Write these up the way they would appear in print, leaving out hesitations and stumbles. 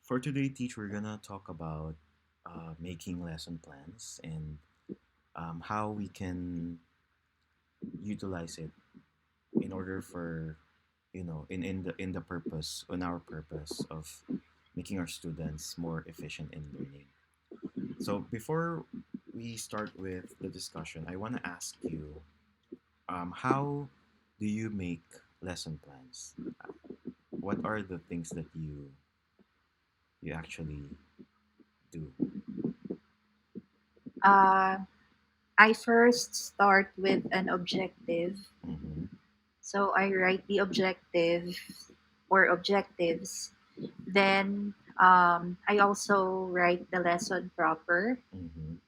For today, teach, we're gonna talk about making lesson plans and how we can utilize it in order for in the purpose on our purpose of making our students more efficient in learning. So before we start with the discussion, I want to ask you, how do you make lesson plans? What are the things that you actually do? Uh, I first start with an objective. Mm-hmm. So I write the objective or objectives. Then I also write the lesson proper, Mm-hmm.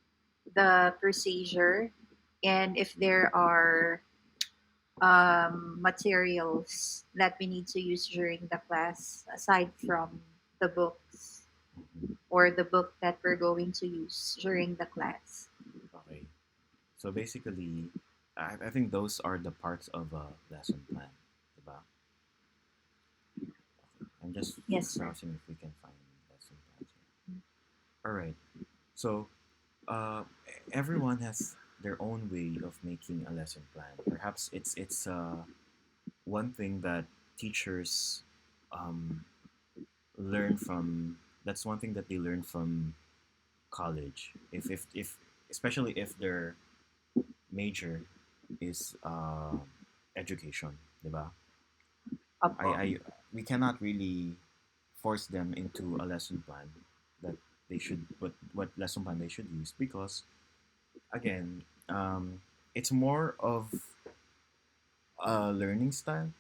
the procedure, and if there are materials that we need to use during the class aside from the books Mm-hmm. or the book that we're going to use during the class. Okay. So basically, I think those are the parts of a lesson plan, diba? Okay. I'm just Yes, sir. browsing if we can find lesson plans here. All right. So uh, everyone has their own way of making a lesson plan. Perhaps it's one thing that teachers um, learn from. That's one thing that they learn from college. If especially if their major is education, diba? Opo. I we cannot really force them into a lesson plan that they should what lesson plan they should use because again it's more of a learning style.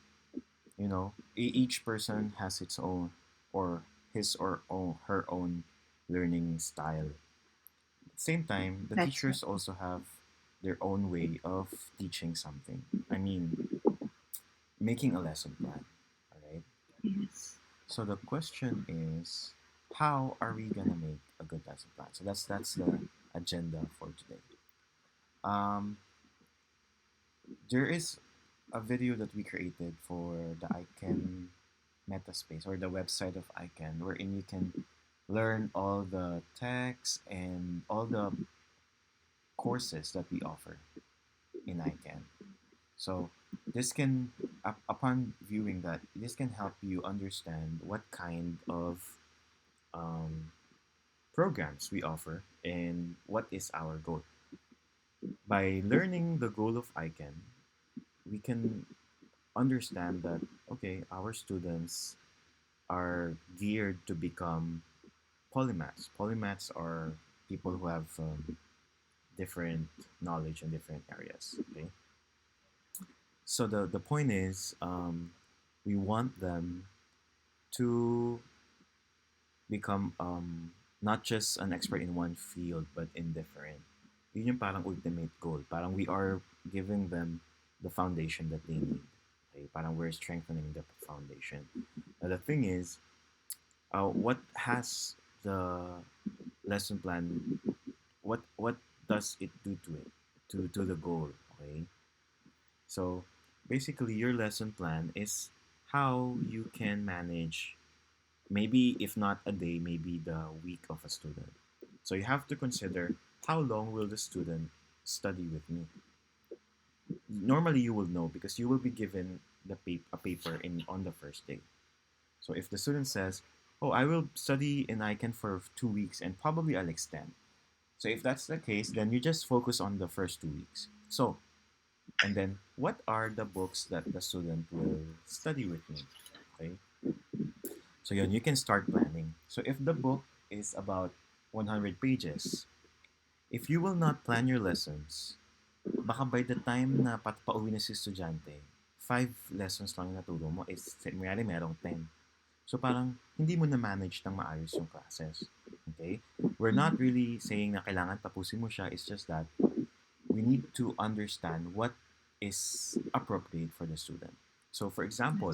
Each person has its own or his or own her own learning style. At the same time, the That's right. teachers also have their own way of teaching something. I mean, making a lesson plan. All right. Yes. So the question is, how are we gonna make a good lesson plan? So that's the agenda for today. Um, there is a video that we created for the ICANN Metaspace or the website of ICANN, wherein you can learn all the texts and all the courses that we offer in ICANN. So this can, upon viewing that, this can help you understand what kind of um, programs we offer and what is our goal. By learning the goal of ICANN, we can understand that, okay, our students are geared to become polymaths. Polymaths are people who have different knowledge in different areas. Okay, so the point is, we want them to become not just an expert in one field but in different. Yun yung parang ultimate goal. Parang we are giving them the foundation that they need. Okay? Parang we're strengthening the foundation. Now the thing is, what has the lesson plan? What does it do to it? To the goal. Okay. So basically, your lesson plan is how you can manage, maybe if not a day, maybe the week of a student. So you have to consider how long will the student study with me. Normally you will know because you will be given a paper in on the first day. So if the student says, oh, I will study in ICANN for 2 weeks and probably I'll extend. So if that's the case, then you just focus on the first 2 weeks. So, and then what are the books that the student will study with me? Okay. So yun, you can start planning. So if the book is about 100 pages, if you will not plan your lessons, baka by the time na pauwi na si estudyante, 5 lessons lang yung naturo mo is, mayari merong 10. So parang hindi mo na manage ng maayos yung classes. Okay? We're not really saying na kailangan tapusin mo siya. It's just that we need to understand what is appropriate for the student. So for example,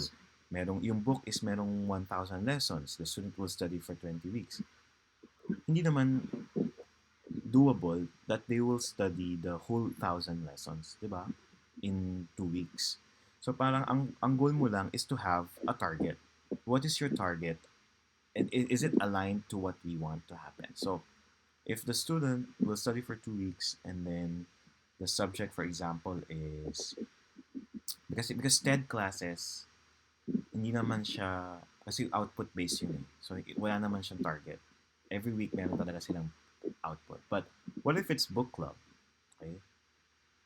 That's yung book is merong 1,000 lessons. The student will study for 20 weeks. Hindi naman doable that they will study the whole 1,000 lessons, di ba? In 2 weeks. So parang ang goal mo lang is to have a target. What is your target and is it aligned to what we want to happen? So if the student will study for 2 weeks and then the subject, for example, is because TED classes, hindi naman siya, kasi output based yun eh. So wala naman siyang target. Every week meron talaga silang output. But what if it's book club? Okay?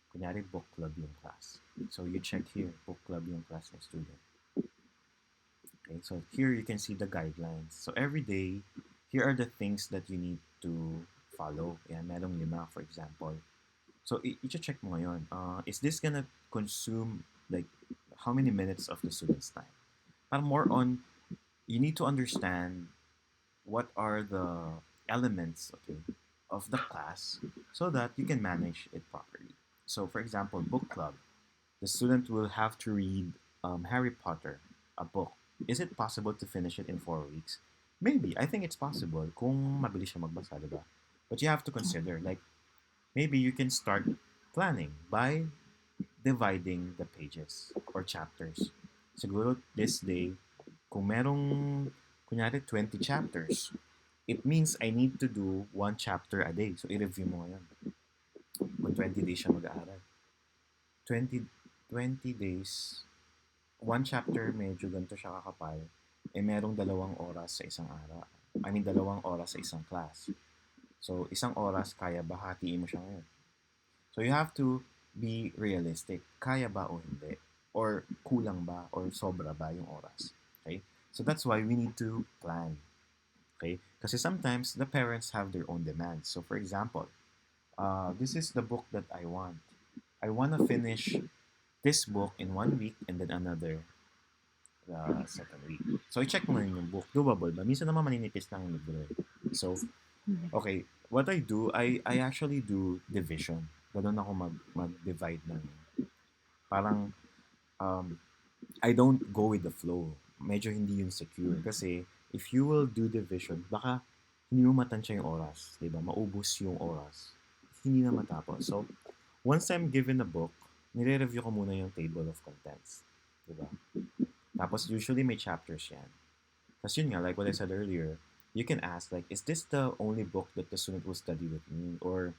Kunyari book club yung class. So you check here, book club yung class ng student. Okay, so here you can see the guidelines. So every day, here are the things that you need to follow. Yan, merong 5, for example. So i-check mo ngayon. Is this gonna consume like how many minutes of the student's time? But more on, you need to understand what are the elements, okay, of the class so that you can manage it properly. So for example, book club. The student will have to read Harry Potter, a book. Is it possible to finish it in 4 weeks? Maybe. I think it's possible kung mabilis siya magbasa, diba? But you have to consider, like, maybe you can start planning by dividing the pages or chapters. Siguro this day, kung merong, kunyari, 20 chapters, it means I need to do one chapter a day. So, i-review mo ngayon. Kung 20 days siya mag-aaral. 20, 20 days, one chapter medyo ganito siya kakapal, eh merong 2 oras sa isang araw. I mean, 2 oras sa isang class. So, isang oras, kaya ba hatiin mo siya ngayon? So, you have to be realistic. Kaya ba o hindi? Or kulang ba? Or sobra ba yung oras? Okay? So, that's why we need to plan. Okay? Kasi sometimes, the parents have their own demands. So, for example, this is the book that I want. I want to finish this book in 1 week and then another second week. So, i-check mo na yung book. Doable ba? Minsan naman maninipis lang yung libro. So, okay, what I do, I actually do division. Ganun ako mag-divide ng, parang, um, I don't go with the flow. Medyo hindi yun secure. Kasi, if you will do division, baka hindi mo matansya yung oras. Diba? Maubos yung oras. Hindi na matapos. So, once I'm given a book, nire-review ko muna yung table of contents. Diba? Tapos, usually may chapters yan. Kasi yun nga, like what I said earlier, you can ask, like, is this the only book that the student will study with me? Or,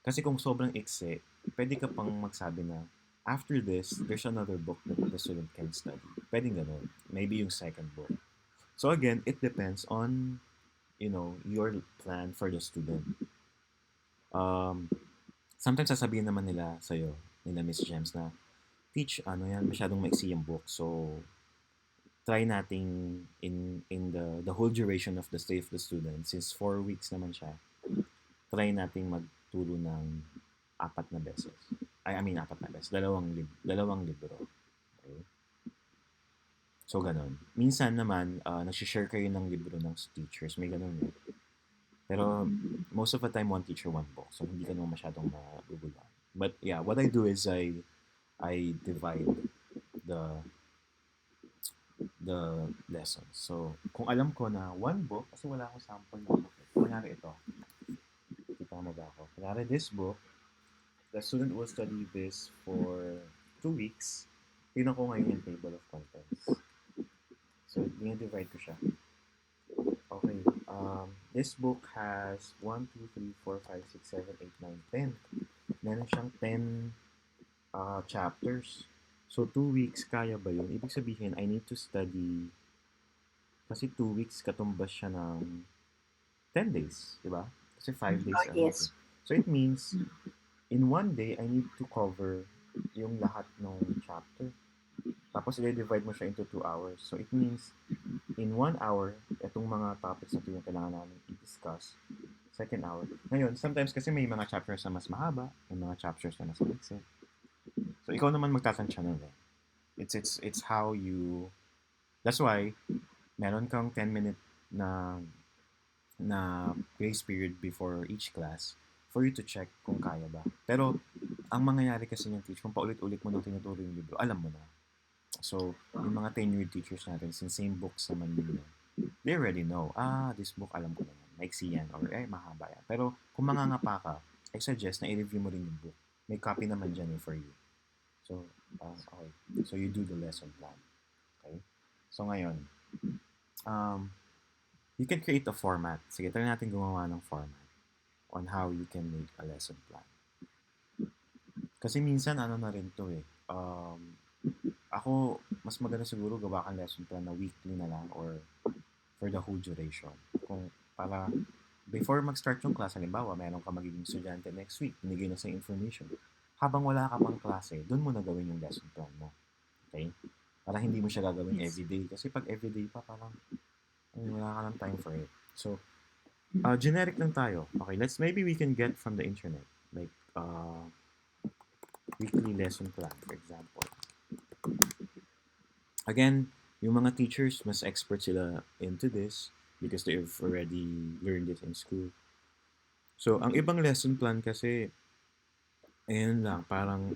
kasi kung sobrang ikse, pwede ka pang magsabi na, after this, there's another book that the student can study. Pwede ganun. Maybe yung second book. So again, it depends on, your plan for the student. Um, Sometimes sasabihin naman nila sa'yo, nila Miss Gems na, teach, ano yan, masyadong maiksi yung book. So, try nating in the whole duration of the stay of the student, since 4 weeks naman siya, try nating magturo ng 4 na beses. I mean, 4 na beses. Dalawang libro. Okay? So, ganun. Minsan naman, nag-share kayo ng libro ng teachers. May ganun eh. Pero, most of the time, one teacher, one book. So, hindi ka naman masyadong maguguluhan. But, yeah, what I do is I divide the the lessons. So, kung alam ko na one book, kasi wala akong sample na book. Kunyari ito. Kita mo ba ako? Kunyari this book, the student will study this for 2 weeks. Tingnan ko ngayon yung table of contents. So, divide ko siya. Okay. This book has 1, 2, 3, 4, 5, 6, 7, 8, 9, 10. Meron siyang 10 chapters. So, 2 weeks, kaya ba yun? Ibig sabihin, I need to study, kasi 2 weeks, katumbas siya ng 10 days, di ba? Kasi 5 days Oh, ang week. yes. So, it means, in one day, I need to cover yung lahat ng chapter. Tapos, i-divide mo siya into 2 hours. So, it means, in 1 hour, itong mga topics na ito yung kailangan namin i-discuss. Second hour. Ngayon, sometimes kasi may mga chapters na mas mahaba, may mga chapters na mas maiksi. So, ikaw naman magtatansya nun eh. It's how you, that's why, meron kang 10-minute na grace period before each class for you to check kung kaya ba. Pero, ang mangyayari kasi ng teacher, kung paulit-ulit mo nang tinuturo yung libro, alam mo na. So, yung mga tenured teachers natin, since same books naman din yun, they already know, this book alam ko naman, maiksi yan, or mahaba yan. Pero, kung mangangapa ka, I suggest na i-review mo rin yung book. May copy naman dyan for you. So, okay. So, you do the lesson plan. Okay? So, ngayon, you can create a format. Sige, try natin gumawa ng format on how you can make a lesson plan. Kasi minsan, ano na rin to eh. Ako, mas maganda siguro gawa kang lesson plan na weekly na lang or for the whole duration. Kung para before mag-start yung class, halimbawa, meron ka magiging estudyante next week, binigay na sa information. Habang wala ka pang klase, doon mo na gawin yung lesson plan mo. Okay? Para hindi mo siya gagawin Yes. everyday. Kasi pag everyday pa, parang wala ka ng time for it. So, generic lang tayo. Okay, maybe we can get from the internet. Like, weekly lesson plan, for example. Again, yung mga teachers, mas expert sila into this because they've already learned it in school. So, ang ibang lesson plan kasi, ayun lang, parang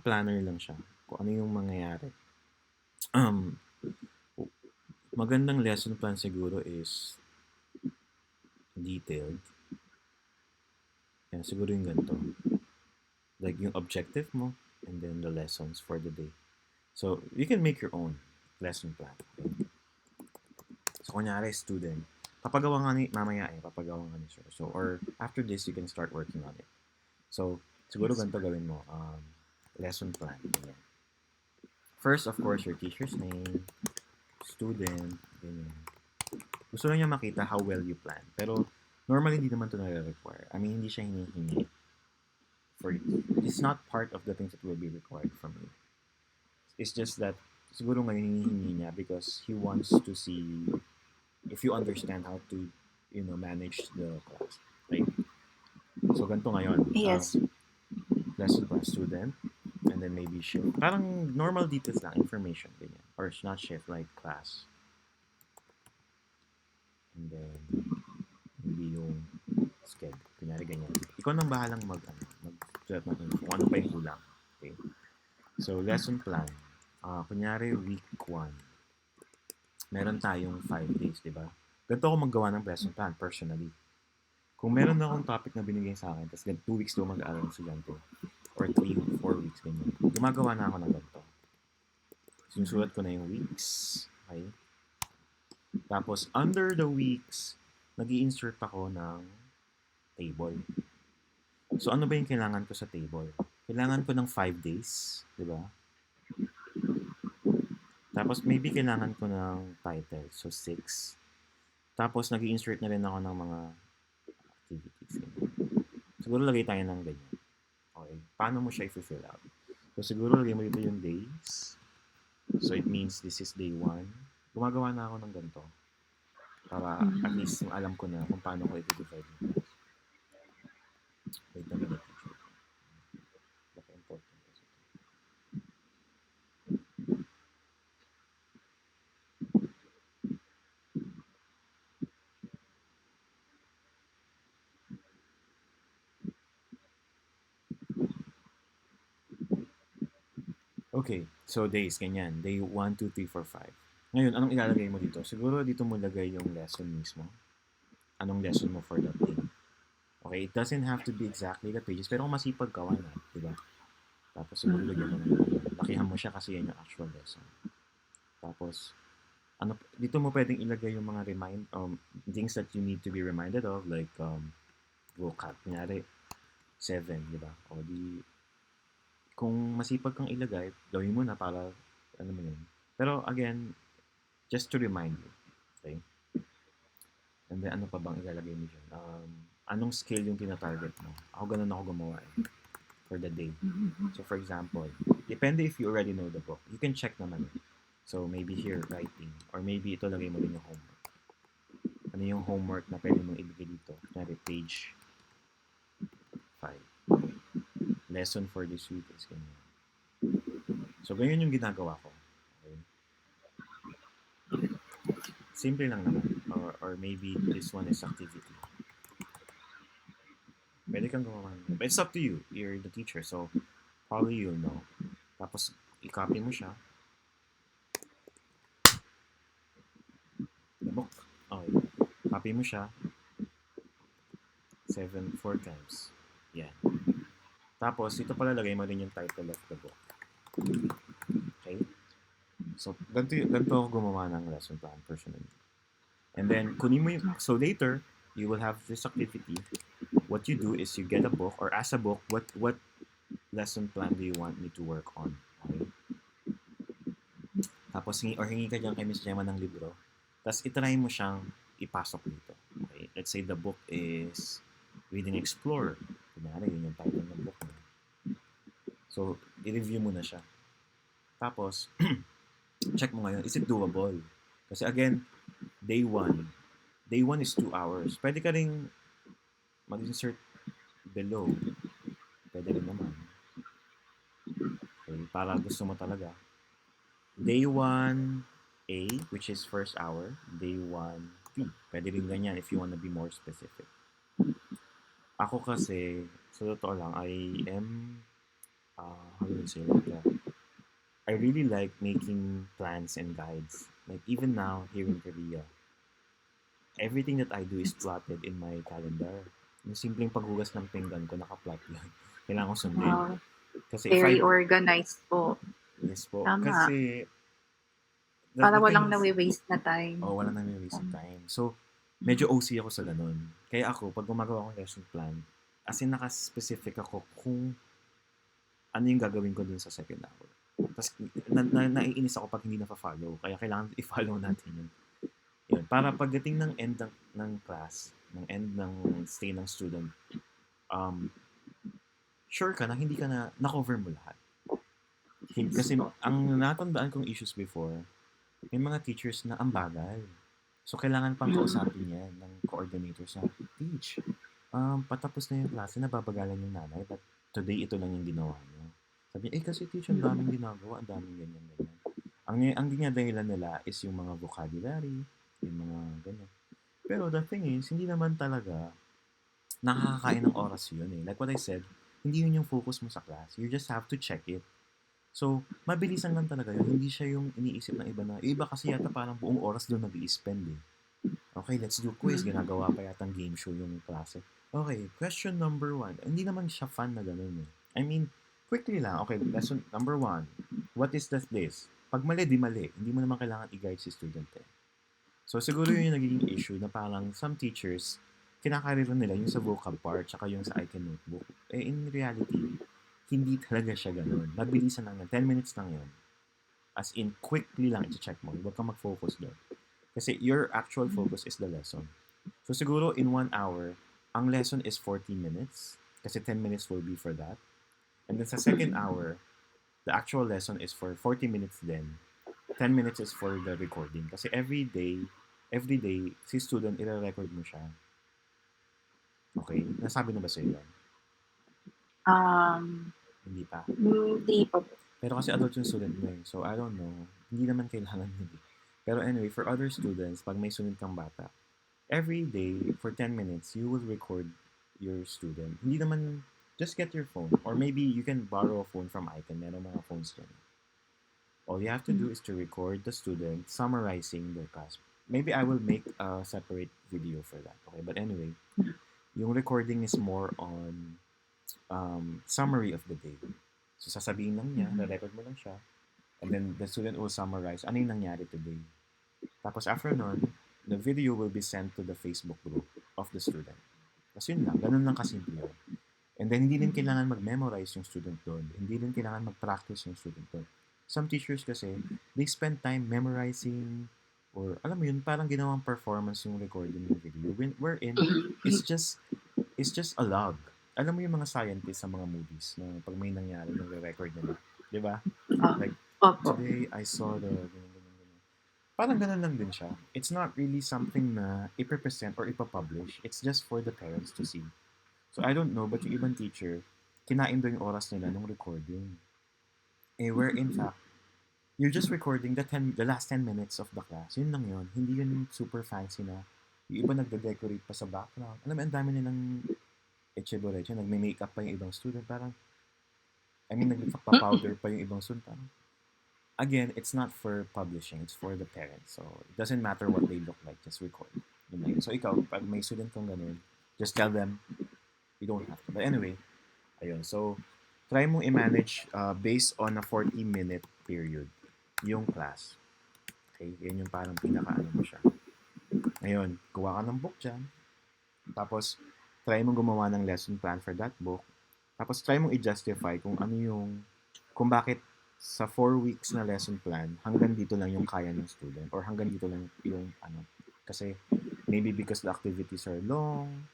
planner lang siya. Kung ano yung mangyayari. Magandang lesson plan siguro is detailed. Yan, siguro yung ganito. Like yung objective mo, and then the lessons for the day. So, you can make your own lesson plan. Okay? So, kunyari, student, papagawa nga ni, mamaya papagawa nga ni sir. So, or after this, you can start working on it. So, siguro Yes. ganito gawin mo, lesson plan. Ganyan. First, of course, your teacher's name, student, ganyan. Gusto lang niya makita how well you plan. Pero, normally, hindi naman ito nare-require. I mean, hindi siya hinihingi for you. It's not part of the things that will be required from you. It's just that siguro ngayon hinihingi niya because he wants to see if you understand how to, manage the class. Right? So, ganito ngayon. Yes. Lesson plan student, and then maybe shift. Parang normal details lang, information, ganyan. Or not shift, like class. And then, maybe yung schedule. Kunyari ganyan. Ikaw nang bahalang mag-sulat ng info. Kung ano pa yung kulang. Okay? So, lesson plan. Kunyari, week 1. Meron tayong 5 days, di ba? Ganito ako maggawa ng lesson plan, personally. Kung meron na akong topic na binigay sa akin, tapos 2 weeks daw mag-aaral ng estudyante, or 3, 4 weeks, ganyan. Gumagawa na ako ng ganito. Sinusulat ko na yung weeks. Okay? Tapos, under the weeks, nag-i-insert ako ng table. So, ano ba yung kailangan ko sa table? Kailangan ko ng 5 days, di ba? Tapos, maybe kailangan ko ng title. So, 6. Tapos, nag-i-insert na rin ako ng mga activities. Siguro lagay tayo ng ganyan. Okay. Paano mo siya i-fill out? So, siguro lagay mo dito yung days. So, it means this is day 1. Gumagawa na ako ng ganito. Para at least alam ko na kung paano ko i-divide yung class. Wait a minute. Baka important kasi. Okay, so days, ganyan. Day 1, 2, 3, 4, 5. Ngayon, anong ilalagay mo dito? Siguro dito mo lagay yung lesson mismo. Anong lesson mo for that day? Okay, it doesn't have to be exactly the pages, pero kung masipag ka, why not? Diba? Tapos siguro lagyan mo na lakihan mo siya kasi yan yung actual lesson. Tapos, dito mo pwedeng ilagay yung mga things that you need to be reminded of, like vocab. Kunyari, 7, di ba? O di, kung masipag kang ilagay, gawin mo na para, ano mo yun. Pero again, just to remind you. Okay? And then, ano pa bang ilalagay mo dyan? Anong skill yung tina-target mo? Ako ganun ako gumawa for the day. So, for example, depende if you already know the book. You can check naman. So, maybe here, writing. Or maybe ito lagay mo din yung homework. Ano yung homework na pwede mong ibigay dito? Kunyari, page 5. Lesson for this week is ganyan. So, ganyan yung ginagawa ko. Okay? Simple lang naman. Or maybe this one is activity. Pwede kang gumawa. But it's up to you. You're the teacher. So, probably you'll know. Tapos, i-copy mo siya. The book. Okay. Copy mo siya. 4 times. Yan. Tapos, ito pala lagay mo din yung title of the book. Okay? So, ganito ako gumawa ng lesson plan personally. And then, kunin mo yung, so later, you will have this activity. What you do is you get a book or ask a book, what lesson plan do you want me to work on? Okay? Tapos, hingi ka dyan kay Miss Gemma ng libro. Tapos, itry mo siyang ipasok dito. Okay? Let's say the book is Reading Explorer. Kunyari, yun yung title ng book mo. So, i-review mo na siya. Tapos, check mo ngayon, is it doable? Kasi again, day 1. Day 1 is 2 hours. Pwede ka rin mag-insert below. Pwede rin naman. Okay, para gusto mo talaga. Day 1 A, which is first hour. Day 1 B. Pwede rin ganyan if you wanna be more specific. Ako kasi, sa totoo lang, I am, how do you say, I really like making plans and guides. Like even now, here in Korea, everything that I do is plotted in my calendar. Yung simpleng paghugas ng pinggan ko, nakaplot yun. Kailangan ko sundin. Wow. Kasi if Very I, organized po. yes po, Tama. kasi, Para the thing walang is, nawi-waste na time. wala nang waste of time. So, medyo OC ako sa ganun. Kaya ako, pag gumagawa akong lesson plan, as in naka-specific ako kung ano yung gagawin ko dun sa second hour. Tapos, naiinis ako pag hindi na-follow. Kaya kailangan i-follow natin yun. Yun. Para pagdating ng end ng class, ng end ng stay ng student, sure ka na hindi ka na-cover mo lahat. Kasi ang natandaan kong issues before, may mga teachers na ang bagal. So, kailangan pang kausapin yan ng coordinator sa teach. Patapos na yung klase, nababagalan yung nanay, but today ito lang yung ginawa niyo. Sabi, kasi teacher, ang daming ginagawa, ang daming ganyan. Ang dinadahilan nila is yung mga vocabulary, yung mga ganyan. Pero the thing is, hindi naman talaga nakakakain ng oras yun eh. Like what I said, hindi yun yung focus mo sa class. You just have to check it. So, mabilisan lang talaga yun. Hindi siya yung iniisip ng iba na, iba kasi yata parang buong oras doon nag-i-spend eh. Okay, let's do quiz. Ginagawa pa yata game show yung klase. Okay, question number 1. Hindi naman siya fun na ganun eh. I mean, quickly lang. Okay, lesson number 1. What is this? Pag mali, di mali. Hindi mo naman kailangan i-guide si student eh. So, siguro yun yung nagiging issue na parang some teachers, kinakarira nila yung sa vocab part tsaka yung sa I Can Notebook. Eh, in reality, hindi talaga siya ganun. Mabilisan lang yan. 10 minutes lang yun. As in, quickly lang i-check mo. Huwag kang mag-focus doon. Kasi your actual focus is the lesson. So, siguro in 1 hour, ang lesson is 40 minutes. Kasi 10 minutes will be for that. And then sa second hour, the actual lesson is for 40 minutes then. 10 minutes is for the recording. Kasi every day, si student, i-record mo siya. Okay? Nasabi na ba sa'yo yan? Hindi pa. Hindi pa. Pero kasi adult yung student mo eh. So, I don't know. Hindi naman kailangan yun eh. Pero anyway, for other students, pag may sunod kang bata, every day, for 10 minutes, you will record your student. Hindi naman, just get your phone. Or maybe you can borrow a phone from Icon. Meron mga phones dyan. All you have to do is to record the student summarizing their class. Maybe I will make a separate video for that. Okay, but anyway, yung recording is more on summary of the day. So sasabihin lang niya, re-record mo lang siya, and then the student will summarize ano yung nangyari today. Tapos after nun, the video will be sent to the Facebook group of the student. Tapos yun lang, ganun lang kasimple yun. And then hindi rin kailangan mag-memorize yung student doon. Hindi rin kailangan mag-practice yung student doon. Some teachers kasi, they spend time memorizing or alam mo yun, parang ginawang performance yung recording ng video. Wherein, it's just a log. Alam mo yung mga scientists sa mga movies na pag may nangyari, yung re-record nila. Di ba? Like, today I saw the... Parang ganun lang din siya. It's not really something na ipapresent or ipapublish. It's just for the parents to see. So I don't know, but yung ibang teacher, kinain doon yung oras nila nung recording. Where in fact, you're just recording the last 10 minutes of the class. Yun lang yun. Hindi yun super fancy na yung iba nagde-decorate pa sa background. Alam mo, ang dami nilang etche-boreche, nagme-makeup pa yung ibang student. Parang, nagpa-powder pa yung ibang student. Parang, again, it's not for publishing. It's for the parents. So, it doesn't matter what they look like. Just record. Yun lang yun. So, ikaw, pag may student kang ganun, just tell them, you don't have to. But anyway, ayun. So, try mo i-manage based on a 40-minute period yung class. Okay? Yan yung parang pinaka-ano mo siya. Ngayon, gawa ka ng book dyan. Tapos, try mo gumawa ng lesson plan for that book. Tapos, try mong i-justify kung ano yung, kung bakit sa 4 weeks na lesson plan, hanggang dito lang yung kaya ng student or hanggang dito lang yung ano. Kasi, maybe because the activities are long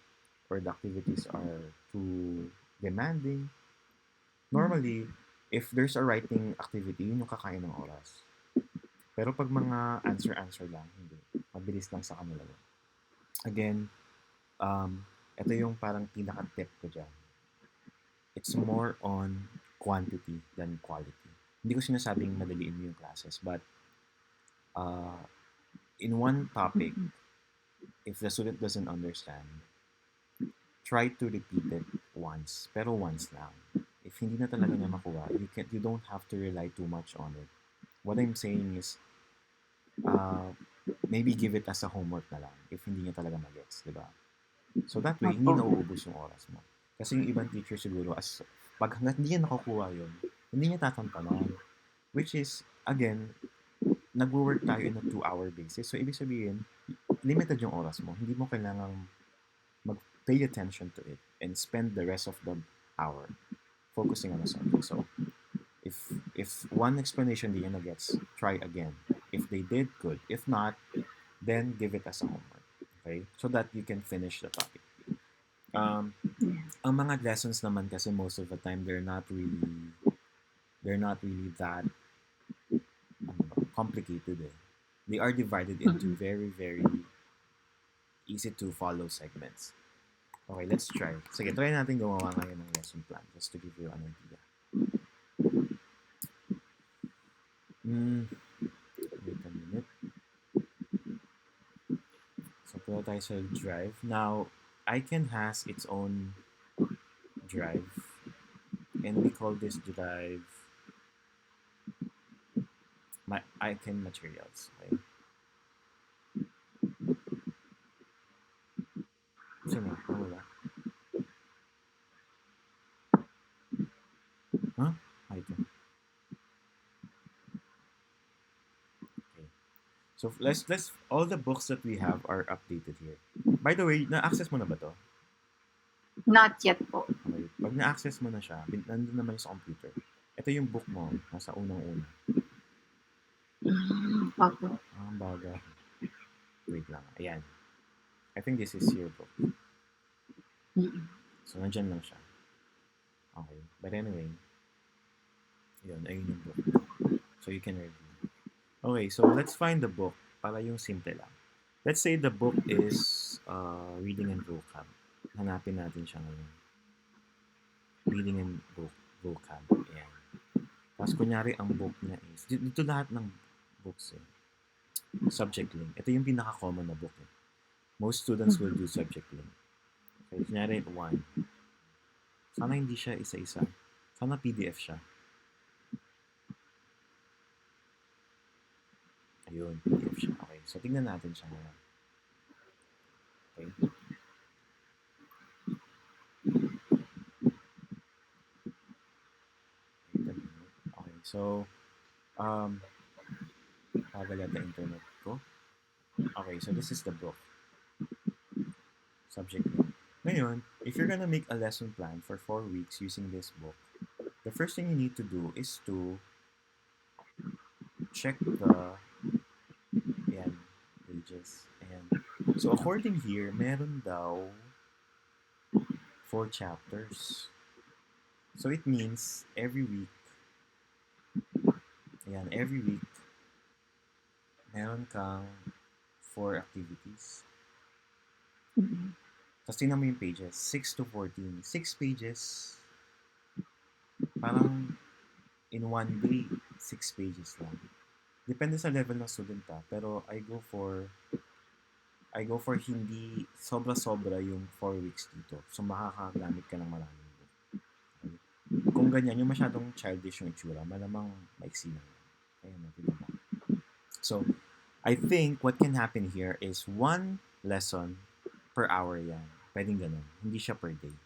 or the activities are too demanding. Normally, if there's a writing activity, yun yung kakain ng oras. Pero pag mga answer-answer lang, hindi. Mabilis lang sa kanila yun. Again, ito yung parang pinaka-tip ko dyan. It's more on quantity than quality. Hindi ko sinasabing madaliin mo yung classes, but in one topic, if the student doesn't understand, try to repeat it once. Pero once lang. If hindi na talaga niya makuha, you don't have to rely too much on it. What I'm saying is, maybe give it as a homework na lang if hindi niya talaga magets, di ba? So that way, hindi Opo. nauubos yung oras mo. Kasi yung ibang teacher siguro, pag hanggat hindi niya nakukuha yun, hindi niya tatantanan. Which is, again, nag-work tayo in a 2-hour basis. So, ibig sabihin, limited yung oras mo. Hindi mo kailangang mag-pay attention to it and spend the rest of the hour focusing on a subject. So, if one explanation di niya nagets, try again. If they did, good. If not, then give it as a homework. Okay? So that you can finish the topic. Ang mga lessons naman kasi most of the time they're not really that complicated eh. They are divided into very, very easy to follow segments. Okay, let's try. Sige, try natin gumawa ngayon ng lesson plan just to give you an idea. Wait a minute. So, pula tayo sa drive. Now, Icon has its own drive. And we call this drive my Icon materials. Okay? So, na, wala. Huh? Icon. Okay. So, let's all the books that we have are updated here. By the way, na-access mo na ba to? Not yet po. Okay. Pag na-access mo na siya, nandun naman sa computer. Ito yung book mo, nasa unang-una. Opo. Ang baga. Wait lang. Ayan. I think this is your book. So, nandyan lang siya. Okay. But anyway, ayun yung book. So, you can review. Okay, so let's find the book para yung simple lang. Let's say the book is Reading and Vocab. Hanapin natin siya ngayon. Reading and Vocab. Ayan. Tapos kunyari ang book niya is, dito lahat ng books eh. Subject link. Ito yung pinaka-common na book eh. Most students will do subject link. Okay, kunyari 1. Sana hindi siya isa-isa. Sana PDF siya. Ayun, PDF siya. Okay, so tingnan natin siya ngayon. Okay. Okay, so, bagal yata internet ko. Okay, so this is the book. Subject link. Ngayon, if you're gonna make a lesson plan for 4 weeks using this book, the first thing you need to do is to check the pages. And so according here, meron daw 4 chapters. So it means every week, meron kang 4 activities. Tapos tingnan mo yung pages, 6 to 14. 6 pages, parang in one day, 6 pages lang. Depende sa level ng student pero I go for hindi sobra-sobra yung 4 weeks dito. So makakagamit ka ng maraming book. Okay? Kung ganyan, yung masyadong childish yung itsura, malamang maiksi lang. Ayan, tignan mo. So, I think what can happen here is 1 lesson per hour yan. Pwedeng ganun. Hindi siya per day.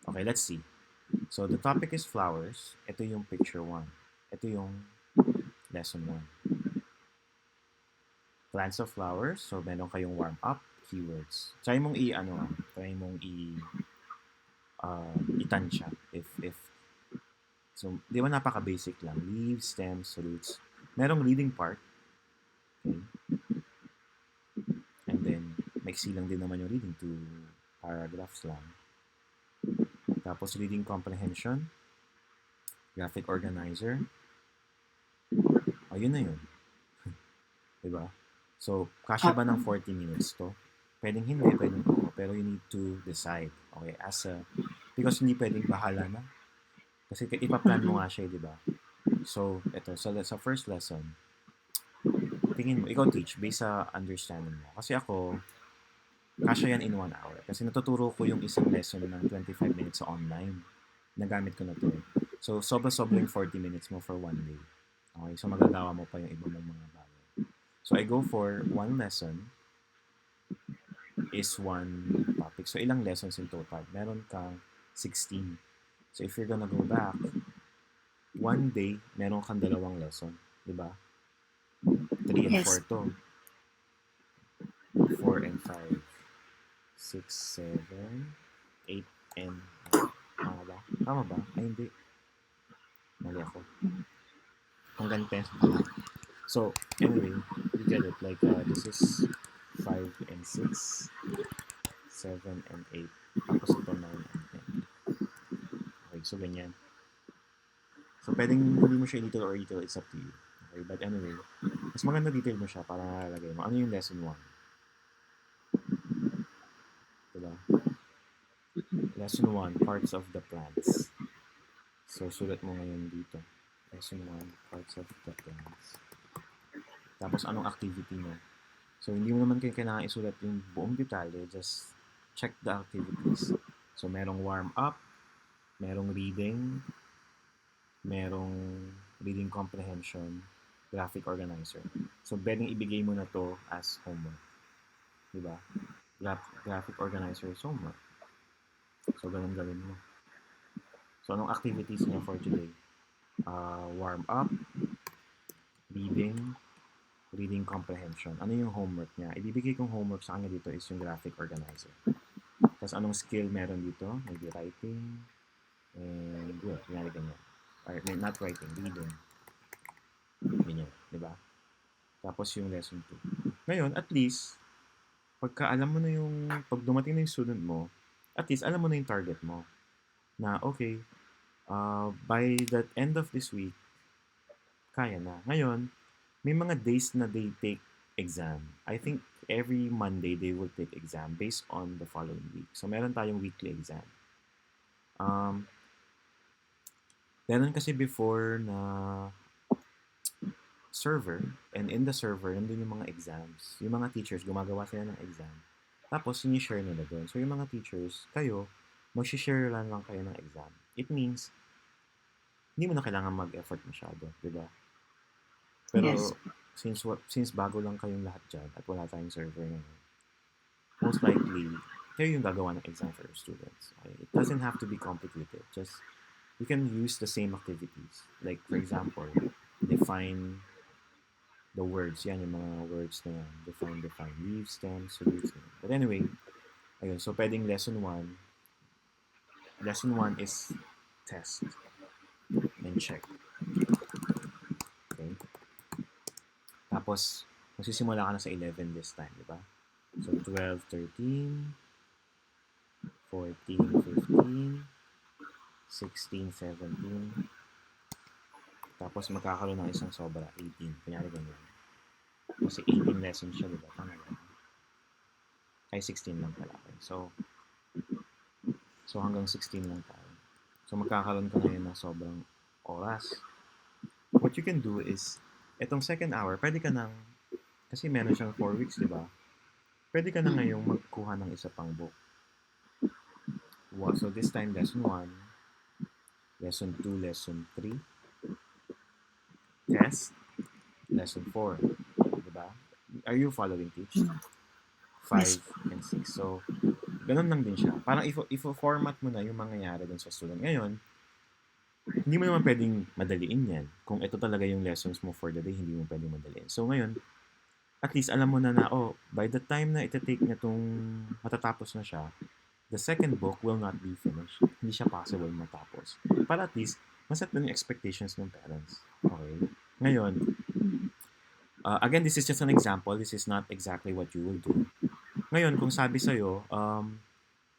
Okay, let's see. So, the topic is flowers. Ito yung picture 1. Ito yung lesson 1. plants of flowers. So, meron kayong warm up keywords. Try mong itansya if so, di ba napaka-basic lang. Leaves, stems, roots. Merong reading part. Okay. And then, maiksi lang din naman yung reading. 2 paragraphs lang. Tapos, reading comprehension. Graphic organizer. Ayun na yun. Diba? So, kasya ba ng 40 minutes to? Pwedeng hindi, pwedeng oo. Pero you need to decide. Okay, because hindi pwedeng bahala na. Kasi ipaplan mo nga siya, di ba? So, ito, sa first lesson, tingin mo, ikaw teach, based sa understanding mo. Kasi ako, kasya yan in 1 hour. Kasi natuturo ko yung isang lesson ng 25 minutes sa online. Nagamit ko na to eh. So, sobra-sobra yung 40 minutes mo for 1 day. Okay, so magagawa mo pa yung iba mong mga bagay. So, I go for 1 lesson is 1 topic. So, ilang lessons in total? Meron kang 16. So, if you're gonna go back, 1 day, meron kang 2 lesson. Diba? 3 and 4 to. 4 and 5. 6, 7, 8, and 9. Tama ba? Tama ba? Ay, hindi. Mali ako. Hanggang 10. So, anyway, you get it. Like, this is 5 and 6, 7 and 8. Tapos ito 9 and 10. Okay, so ganyan. So, pwedeng hindi mo siya detail or detail, it's up to you. Okay, but anyway, mas maganda detail mo siya para nalalagay mo. Ano yung lesson 1? Diba? Lesson 1, parts of the plants. So, sulat mo ngayon dito. Lesson 1, parts of the plants. Tapos, anong activity mo? So, hindi mo naman kailangan isulat yung buong detalye. Just check the activities. So, merong warm up, merong reading, merong reading comprehension, graphic organizer. So, pwedeng ibigay mo na to as homework. Diba? Graphic organizer is homework. So, ganun gawin mo. So, anong activities niya for today? Warm up, reading comprehension. Ano yung homework niya? Ibibigay kong homework sa kanya dito is yung graphic organizer. Tapos, anong skill meron dito? Maybe writing, and yun, ganyan. Or, not writing, reading. Ganyan, di ba? Tapos yung lesson 2. Ngayon, at least, pagka alam mo na yung, pag dumating na yung student mo, at least alam mo na yung target mo. Na, okay, by the end of this week, kaya na. Ngayon, may mga days na they take exam. I think every Monday they will take exam based on the following week. So, meron tayong weekly exam. Meron kasi before na server, and in the server, nandun yung mga exams. Yung mga teachers, gumagawa sila ng exam. Tapos, sinishare nila doon. So, yung mga teachers, kayo, mag-share lang kayo ng exam. It means, hindi mo na kailangan mag-effort masyado, di ba? Pero, Yes. since bago lang kayong lahat dyan at wala tayong server na most likely, kayo yung gagawa ng exam for your students. Okay? It doesn't have to be complicated. Just, you can use the same activities. Like, for example, define the words. Yan, yung mga words na yan. Define. Leaves, stems, roots. But anyway, ayun. So, pwedeng lesson 1. Lesson 1 is test and check. Okay? Tapos, magsisimula ka na sa 11 this time, di ba? So, 12, 13, 14, 15, 16, 17. Tapos, magkakaroon ng isang sobra, 18. Kunyari ganyan. Kasi 18 lessons siya, di ba? Tama ba? Ay, 16 lang pala. So, hanggang 16 lang tayo. So, magkakaroon ka ngayon ng sobrang oras. What you can do is, etong second hour, pwede ka nang, kasi meron siyang 4 weeks, di ba? Pwede ka na ngayong magkuha ng isa pang book. So, this time, lesson 1, lesson 2, lesson 3, test, lesson 4. Diba? Are you following, Teach? 5 Yes. and 6. So, ganun lang din siya. Parang if-format mo na yung mangyayari dun sa student. Ngayon, hindi mo naman pwedeng madaliin yan. Kung ito talaga yung lessons mo for the day, hindi mo pwedeng madaliin. So, ngayon, at least alam mo na, oh, by the time na ita-take niya tong matatapos na siya, the second book will not be finished. Hindi siya possible matapos. Para at least, maset na yung expectations ng parents. Okay? Ngayon, again, this is just an example. This is not exactly what you will do. Ngayon, kung sabi sa'yo,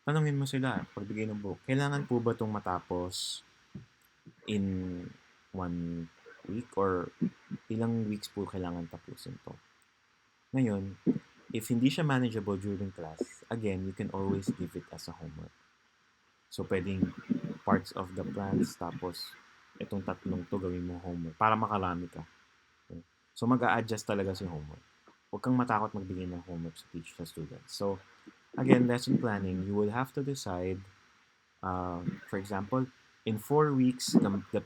tanungin mo sila, pagbigay ng book, kailangan po ba itong matapos in 1 week or ilang weeks po kailangan tapusin to? Ngayon, if hindi siya manageable during class, again, you can always give it as a homework. So, pwedeng parts of the plans, tapos itong tatlong to gawin mo homework para makarami ka. Okay? So, mag-a-adjust talaga sa homework. Huwag kang matakot magbigay ng homework sa teacher sa students. So, again, lesson planning, you will have to decide, for example, in 4 weeks, the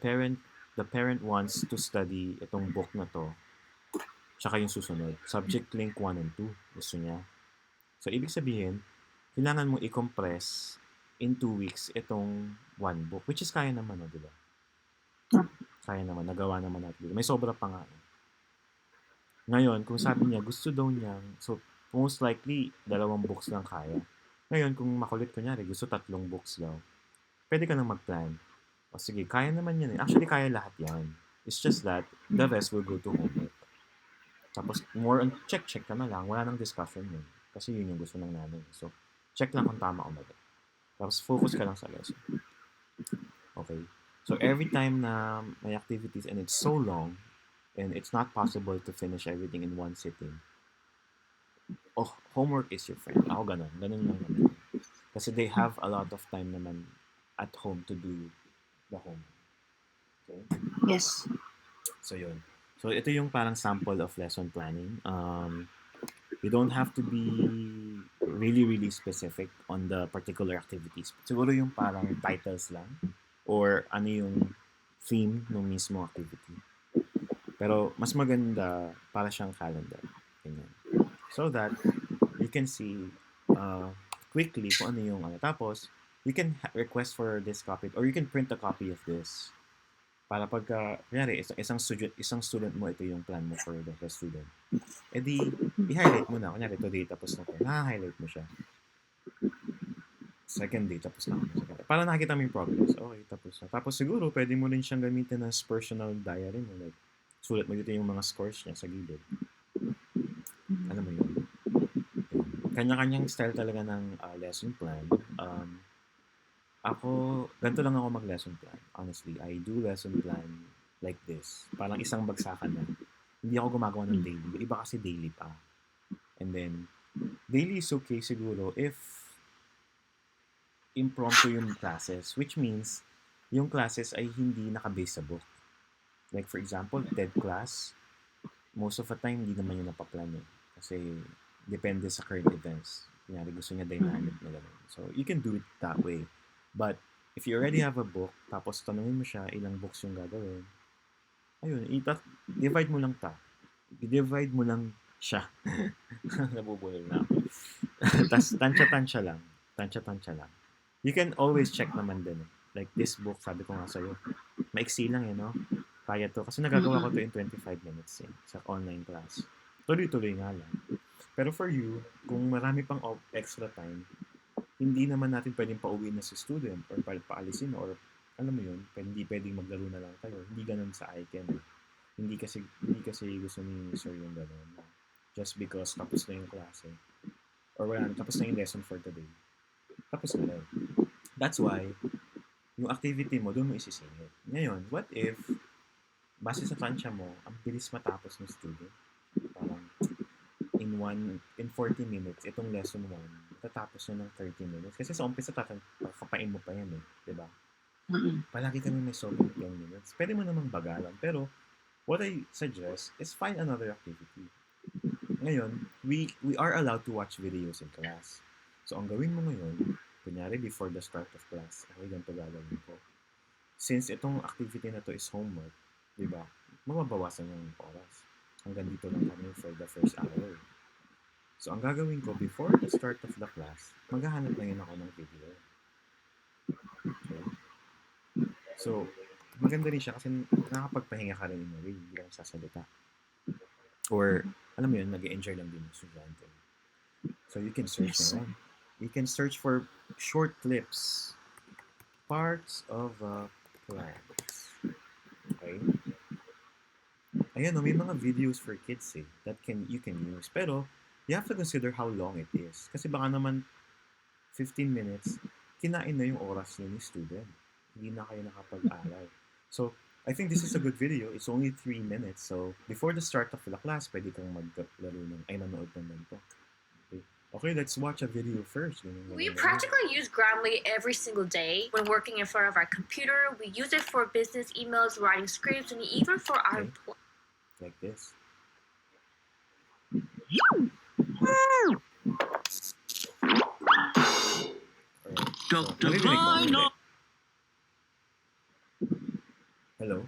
parent wants to study itong book na to, tsaka yung susunod. Subject link 1 and 2, gusto niya. So, ibig sabihin, kailangan mo i-compress in 2 weeks itong one book, which is kaya naman, no, di ba? Kaya naman, nagawa naman natin. May sobra pa nga. Ngayon, kung sabi niya, gusto daw niya, so most likely, 2 books lang kaya. Ngayon, kung makulit kunyari, gusto 3 books daw, pwede ka nang mag-plan. O sige, kaya naman yan. Actually, kaya lahat yan. It's just that, the rest will go to homework. Tapos, more on check ka na lang. Wala nang discussion yun. Kasi yun yung gusto ng nanay. So, check lang kung tama o mali. Tapos, focus ka lang sa lesson. Okay? So, every time na may activities and it's so long, and it's not possible to finish everything in one sitting, oh, homework is your friend. Ako ganun. Ganun lang naman. Kasi they have a lot of time naman at home to do the homework. Okay? Yes. So, yun. So, ito yung parang sample of lesson planning. You don't have to be really, really specific on the particular activities. Siguro yung parang titles lang or ano yung theme ng mismo activity. Pero mas maganda para siyang calendar. Ganyan. So that you can see quickly kung ano yung ano. Tapos, you can request for this copy or you can print a copy of this para pagka, kunyari, isang student mo, ito yung plan mo for the student. E di, i-highlight mo na. Kunyari, today tapos na to. Na-highlight mo siya. Second day, tapos na ako. Para nakikita mo yung progress. Okay, tapos na. Tapos siguro, pwede mo rin siyang gamitin as personal diary mo. Like, sulat mo dito yung mga scores niya sa gilid. Alam mo yun. Kanya-kanyang style talaga ng lesson plan. Ako, ganito lang ako mag-lesson plan. Honestly, I do lesson plan like this. Parang isang bagsakan na. Hindi ako gumagawa ng daily. Yung iba kasi daily pa. And then, daily is okay siguro if impromptu yung classes. Which means, yung classes ay hindi nakabase sa book. Like for example, TED class, most of the time, hindi naman yung napaplan eh. Kasi, depende sa current events. Kunyari, gusto niya dynamic na gano'n. So, you can do it that way. But, if you already have a book, tapos tanungin mo siya, ilang books yung gagawin, ayun, divide mo lang ta. I-divide mo lang siya. Nabubulol na ako. Tapos, tansya-tansya lang. Tansya-tansya lang. You can always check naman din. Like this book, sabi ko nga sa'yo, maiksi lang no? Kaya to. Kasi nagagawa ko to in 25 minutes sa online class. Tuloy-tuloy nga lang. Pero for you, kung marami pang extra time, hindi naman natin pwedeng pauwi na sa student or paalisin or alam mo yun, hindi pwedeng maglaro na lang kayo. Hindi ganun sa ICANN. Hindi kasi gusto ni Sir yung ganun. Just because tapos na yung klase. Or wala na, tapos na yung lesson for today. Tapos na lang. That's why, yung activity mo, doon mo isisingit. Ngayon, what if, base sa tansya mo, ang bilis matapos ng student? Parang, in 40 minutes, itong lesson 1, tatapos na ng 30 minutes. Kasi sa umpisa, kakapain mo pa yan di ba? Palagi kami may sobrang 10 minutes. Pwede mo namang bagalan. Pero, what I suggest is find another activity. Ngayon, we are allowed to watch videos in class. So, ang gawin mo ngayon, kunyari before the start of class, okay, ganito gagawin ko. Since itong activity na to is homework, di ba? Mababawasan yung oras. Hanggang dito lang kami for the first hour. So, ang gagawin ko, before the start of the class, maghahanap na yun ako ng video. Okay? So, maganda rin siya kasi nakakapagpahinga ka rin in a way, hindi lang sasalita. Or, alam mo yun, nag-enjoy lang din yung estudyante. So you can search Yes. ngayon. You can search for short clips, parts of plants. Okay? Ayan, no, may mga videos for kids that you can use. Pero you have to consider how long it is. Kasi baka naman 15 minutes, kinain na yung oras niyo ni student. Hindi na kayo nakapag-aral. So, I think this is a good video. It's only 3 minutes. So, before the start of the class, pwede kang maglaro manood ng ganito. Okay, okay, let's watch a video first. We practically use Grammarly every single day when working in front of our computer. We use it for business emails, writing scripts, and even for our Okay. Like this. Alright. So, naririnig mo? Hindi. Hello?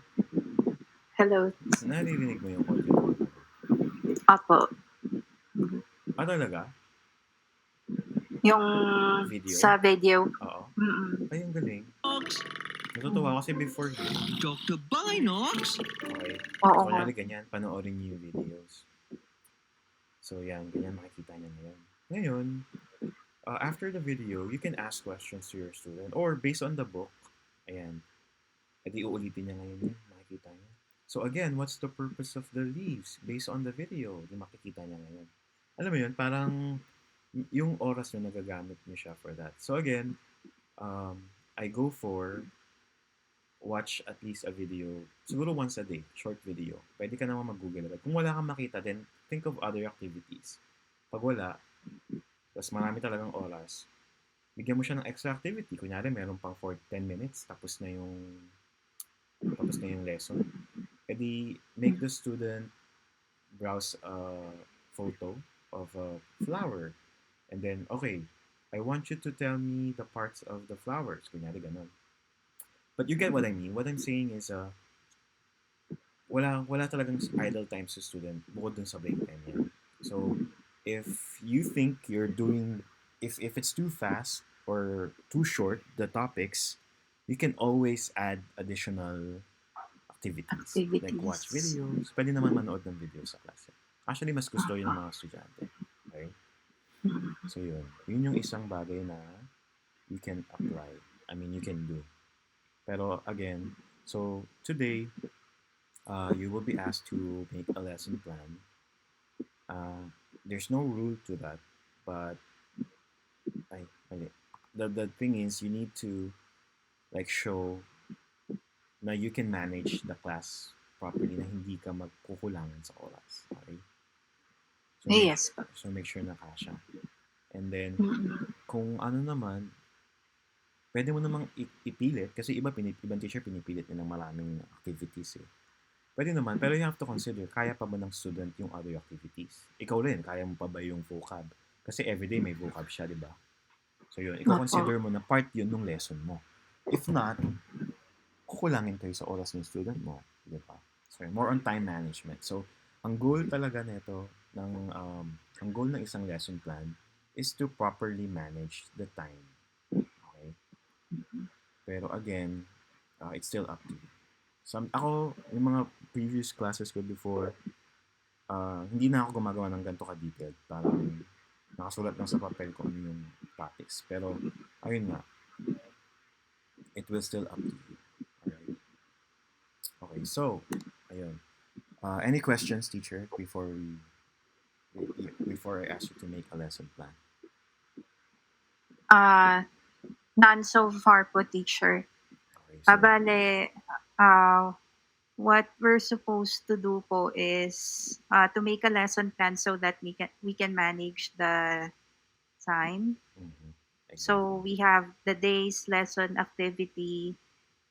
Hello. Naririnig mo yung audio? Apo. Ah, talaga? Yung Video? sa video. Oo. Mm-mm. Ay, ang galing. Natutuwa kasi before. Dr. Binox? Okay. Oo. So, kunyari ganyan, panoorin niyo yung videos. So, yan, ganyan makikita niyo ngayon. Ngayon, after the video, you can ask questions to your student or based on the book. Ayan. Edi uulitin niya ngayon yun, makikita niya. So again, what's the purpose of the leaves based on the video? Di makikita niya ngayon. Alam mo yun, parang yung oras na nagagamit niyo siya for that. So again, I go for watch at least a video, siguro once a day, short video. Pwede ka naman mag-google. Kung wala kang makita, then think of other activities. Pag wala, tapos marami talagang oras, bigyan mo siya ng extra activity. Kunyari, meron pang for 10 minutes, tapos na yung lesson. Edi, make the student browse a photo of a flower. And then, okay, I want you to tell me the parts of the flowers. Kunyari, ganun. But you get what I mean. What I'm saying is, wala talagang idle time sa student bukod dun sa break time niya. So, if you think you're doing, if it's too fast or too short, the topics, you can always add additional activities. Like watch videos. Pwede naman manood ng videos sa klase. Actually, mas gusto yun ng mga estudyante. Okay? So, yun. Yun yung isang bagay na you can apply. I mean, you can do. Pero, again, so, today, you will be asked to make a lesson plan. There's no rule to that, but the thing is, you need to like show na you can manage the class properly na hindi ka magkukulangan sa oras. Okay? So, Yes. So make sure na kasha. And then, kung ano naman, pwede mo namang ipilit kasi ibang teacher pinipilit nilang maraming activities eh. Pwede naman, pero you have to consider, kaya pa ba ng student yung other activities? Ikaw rin, kaya mo pa ba yung vocab? Kasi everyday may vocab siya, di ba? So yun, i-consider mo na part yun ng lesson mo. If not, kukulangin kayo sa oras ng student mo, di ba? So more on time management. So, ang goal talaga nito, ang goal ng isang lesson plan is to properly manage the time. Okay? Pero again, it's still up to you. Ako, yung mga previous classes ko before, hindi na ako gumagawa ng ganito ka-detailed. Parang nakasulat lang sa papel kung ano yung topics. Pero, ayun nga, it will still up to you. Alright? Okay, so, ayun. Any questions, teacher, before I ask you to make a lesson plan? None so far po, teacher. Okay, so, Bale, what we're supposed to do po is to make a lesson plan so that we can manage the time. exactly. So we have the day's lesson activity,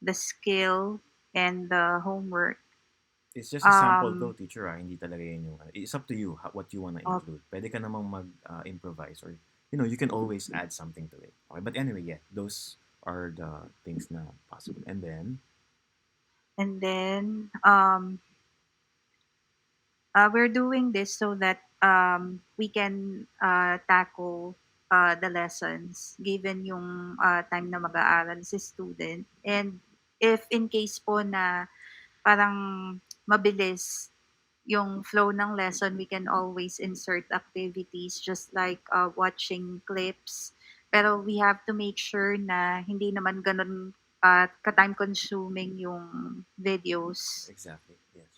the skill, and the homework. It's just a sample though, teacher. Hindi talaga yun yung, it's up to you what you want to Oh. include. Pwede ka namang mag-improvise or, you can always add something to it. Okay, but anyway, yeah, those are the things na possible. And then, we're doing this so that we can tackle the lessons given yung time na mag-aaral si student. And if in case po na parang mabilis yung flow ng lesson, we can always insert activities just like watching clips. Pero we have to make sure na hindi naman ganun ka-time consuming yung videos. Exactly. Yes.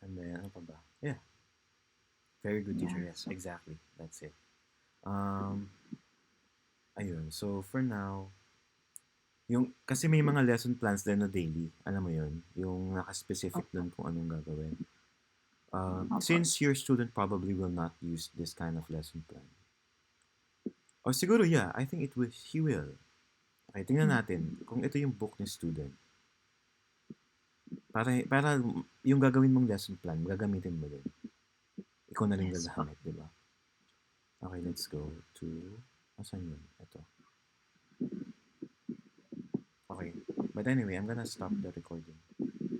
And then, ano pa ba? Yeah. Very good teacher. Yeah. Yes, exactly. That's it. Ayun. So, for now, kasi may mga lesson plans din na daily. Alam mo yun? Yung naka-specific dun kung anong gagawin. Since your student probably will not use this kind of lesson plan. O siguro, yeah, I think he will. Okay, tingnan natin kung ito yung book ni student. Para yung gagawin mong lesson plan, gagamitin mo din. Ikaw na rin Yes, gagamit, di ba? Okay, let's go to... Asan yun? Ito. Okay. But anyway, I'm gonna stop the recording.